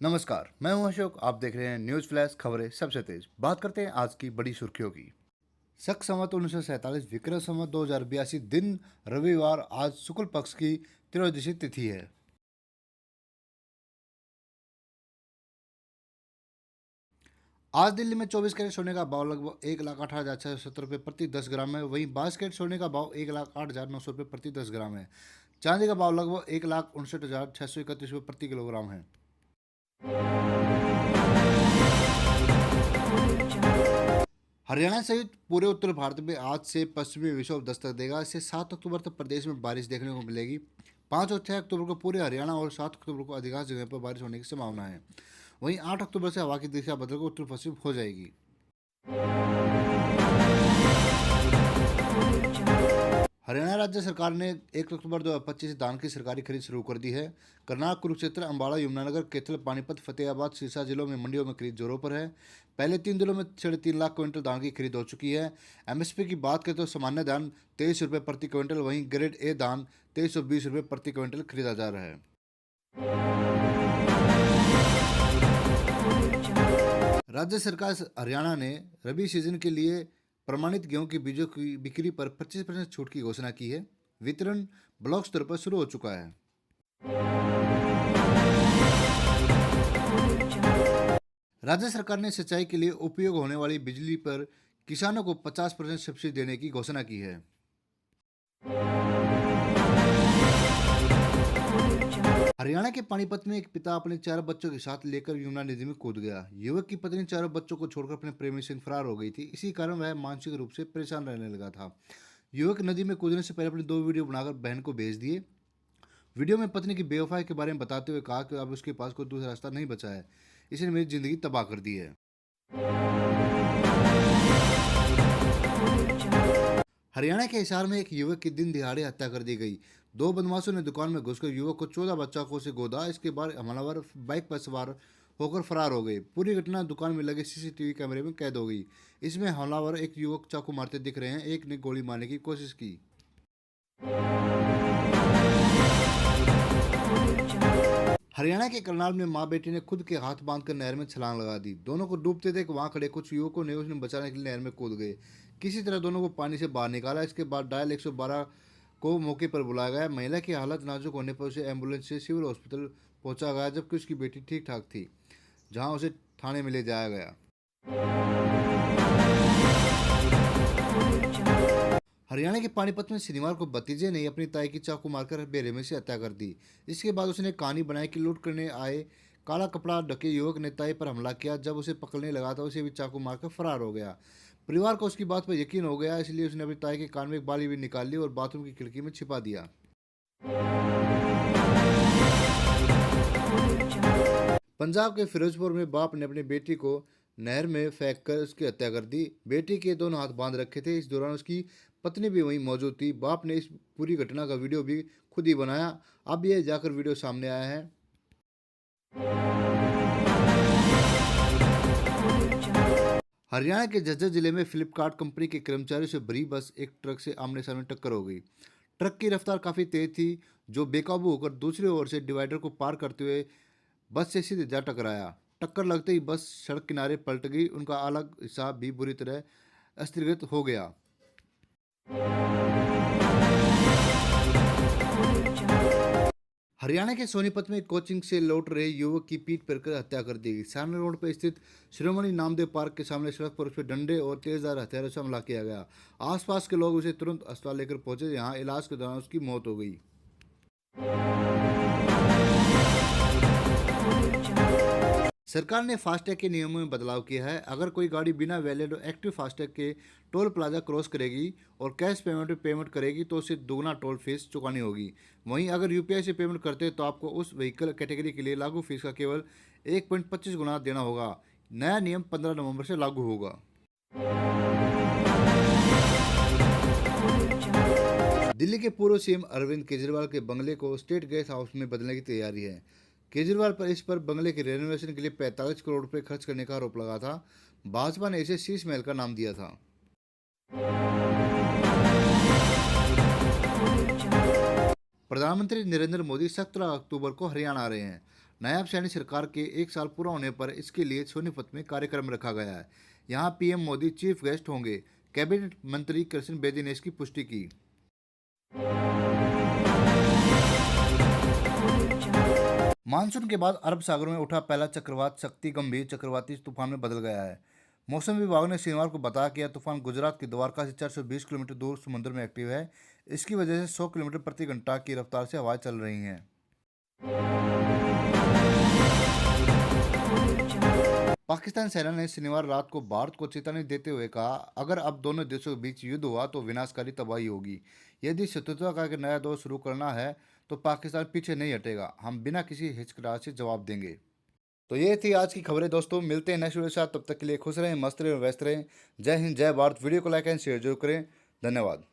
नमस्कार, मैं हूं अशोक। आप देख रहे हैं न्यूज़ फ्लैश खबरें सबसे तेज। बात करते हैं आज की बड़ी सुर्खियों की। शक संवत 1947 विक्रम संवत 2082 दिन रविवार, आज शुक्ल पक्ष की त्रयोदशी तिथि है। आज दिल्ली में 24 कैरेट सोने का भाव लगभग 1,08,670 रुपये प्रति 10 ग्राम है। वहीं 22 कैरेट सोने का भाव 1,08,900 रुपये प्रति 10 ग्राम है। चांदी का भाव लगभग 1,59,631 रुपये प्रति किलोग्राम है। हरियाणा सहित पूरे उत्तर भारत में आज से पश्चिमी विक्षोभ दस्तक देगा। इससे 7 अक्टूबर तक प्रदेश में बारिश देखने को मिलेगी। 5 और 6 अक्टूबर को पूरे हरियाणा और 7 अक्टूबर को अधिकांश जगह पर बारिश होने की संभावना है। वहीं 8 अक्टूबर से हवा की दिशा बदलकर उत्तर पश्चिम हो जाएगी। हरियाणा राज्य सरकार ने 1 अक्टूबर 2025 से धान की सरकारी खरीद शुरू कर दी है। करनाल, कुरुक्षेत्र, अम्बाला, यमुनानगर, कैथल, पानीपत, फतेहाबाद, सिरसा जिलों में मंडियों में खरीद जोरों पर है। पहले 3 दिनों में 3.5 लाख क्विंटल धान की खरीद हो चुकी है। एमएसपी की बात करें तो सामान्य धान 23 रुपये प्रति क्विंटल, वहीं ग्रेड ए धान 2320 रुपये प्रति क्विंटल खरीदा जा रहा है। राज्य सरकार हरियाणा ने रबी सीजन के लिए प्रमाणित गेहूं के बीजों की बिक्री पर 25% छूट की घोषणा की है। वितरण ब्लॉक स्तर पर शुरू हो चुका है। राज्य सरकार ने सिंचाई के लिए उपयोग होने वाली बिजली पर किसानों को 50% सब्सिडी देने की घोषणा की है। हरियाणा के पानीपत में एक पिता अपने 4 बच्चों के साथ लेकर यमुना नदी में कूद गया। युवक की पत्नी 4 बच्चों को छोड़कर अपने प्रेमी से फरार हो गई थी। इसी कारण वह मानसिक रूप से परेशान रहने लगा था। युवक नदी में कूदने से पहले अपने 2 वीडियो बनाकर बहन को भेज दिए। वीडियो में पत्नी की बेवफाई के बारे में बताते हुए कहा कि अब उसके पास कोई दूसरा रास्ता नहीं बचा है, इसने मेरी जिंदगी तबाह कर दी है। हरियाणा के हिसार में एक युवक की दिन दिहाड़े हत्या कर दी गई। 2 बदमाशों ने दुकान में घुसकर युवक को 14 बच्चों से गोदा। इसके बाद हमलावर बाइक पर सवार होकर फरार हो गए। पूरी घटना दुकान में लगे सीसीटीवी कैमरे में कैद हो गई। इसमें हमलावर एक युवक चाकू मारते दिख रहे हैं। एक ने गोली मारने की कोशिश की। हरियाणा के करनाल में मां बेटी ने खुद के हाथ बांधकर नहर में छलांग लगा दी। दोनों को डूबते देख वहां खड़े कुछ युवकों ने उन्हें बचाने के लिए नहर में कूद गए। किसी तरह दोनों को पानी से बाहर निकाला। इसके बाद डायल 112 को मौके पर बुलाया गया। महिला की हालत नाजुक होने पर उसे एम्बुलेंस से सिविल हॉस्पिटल पहुंचा गया, जबकि उसकी बेटी ठीक ठाक थी, जहां उसे थाने में ले जाया गया। हरियाणा के पानीपत में शनिवार को भतीजे ने अपनी ताई की चाकू मारकर बेरहमी से हत्या कर दी। इसके बाद उसने कहानी बनाई कि लूट करने आए काला कपड़ा ढके युवक ने ताई पर हमला किया। जब उसे पकड़ने लगा तो उसे भी चाकू मारकर फरार हो गया। परिवार को उसकी बात पर यकीन हो गया, इसलिए उसने अपनी ताई के कान में एक बाली भी निकाल ली और बाथरूम की खिड़की में छिपा दिया। पंजाब के फिरोजपुर में बाप ने अपनी बेटी को नहर में फेंककर उसकी हत्या कर दी। बेटी के दोनों हाथ बांध रखे थे। इस दौरान उसकी पत्नी भी वहीं मौजूद थी। बाप ने इस पूरी घटना का वीडियो भी खुद ही बनाया। अब यह जाकर वीडियो सामने आया है। हरियाणा के झज्जर जिले में फ्लिपकार्ट कंपनी के कर्मचारियों से भरी बस एक ट्रक से आमने सामने टक्कर हो गई। ट्रक की रफ्तार काफ़ी तेज थी, जो बेकाबू होकर दूसरी ओर से डिवाइडर को पार करते हुए बस से सीधे जा टकराया। टक्कर लगते ही बस सड़क किनारे पलट गई। उनका अलग हिस्सा भी बुरी तरह अस्तव्यस्त हो गया। हरियाणा के सोनीपत में कोचिंग से लौट रहे युवक की पीट पीटकर हत्या कर दी गई। सामने रोड पर स्थित शिरोमणि नामदेव पार्क के सामने सड़क पर उस पर डंडे और तेजधार हथियारों से हमला किया गया। आसपास के लोग उसे तुरंत अस्पताल लेकर पहुंचे, जहां इलाज के दौरान उसकी मौत हो गई। सरकार ने फास्टैग के नियमों में बदलाव किया है। अगर कोई गाड़ी बिना वैलिड और एक्टिव फास्टैग के टोल प्लाजा क्रॉस करेगी और कैश पेमेंट में पेमेंट करेगी तो उसे दोगुना टोल फीस चुकानी होगी। वहीं अगर यूपीआई से पेमेंट करते हैं तो आपको उस व्हीकल कैटेगरी के लिए लागू फीस का केवल 1.25 गुना देना होगा। नया नियम 15 नवंबर से लागू होगा। दिल्ली के पूर्व सीएम अरविंद केजरीवाल के बंगले को स्टेट गेस्ट हाउस में बदलने की तैयारी है। केजरीवाल पर इस पर बंगले के रेनोवेशन के लिए 45 करोड़ रुपए खर्च करने का आरोप लगा था। भाजपा ने इसे शीश महल का नाम दिया था। प्रधानमंत्री नरेंद्र मोदी 17 अक्टूबर को हरियाणा आ रहे हैं। नायब सैनी सरकार के 1 साल पूरा होने पर इसके लिए सोनीपत में कार्यक्रम रखा गया है। यहाँ पीएम मोदी चीफ गेस्ट होंगे। कैबिनेट मंत्री कृष्ण बेदी ने इसकी पुष्टि की। मानसून के बाद अरब सागर में उठा पहला चक्रवात शक्ति गंभीर चक्रवाती तूफान में बदल गया है। मौसम विभाग ने शनिवार को बताया कि यह तूफान गुजरात की द्वारका से 420 किलोमीटर दूर समुद्र में एक्टिव है। इसकी वजह से 100 किलोमीटर प्रति घंटा की रफ्तार से हवाएं चल रही हैं। पाकिस्तान सेना ने शनिवार रात को भारत को चेतावनी देते हुए कहा, अगर अब दोनों देशों के बीच युद्ध हुआ तो विनाशकारी तबाही होगी। यदि शत्रुता का एक नया दौर शुरू करना है तो पाकिस्तान पीछे नहीं हटेगा। हम बिना किसी हिचकिचाहट से जवाब देंगे। तो ये थी आज की खबरें दोस्तों। मिलते हैं नेक्स्ट वीडियो के साथ। तब तक के लिए खुश रहें, मस्त रहें, व्यस्त रहें। जय हिंद, जय भारत। वीडियो को लाइक एंड शेयर जरूर करें। धन्यवाद।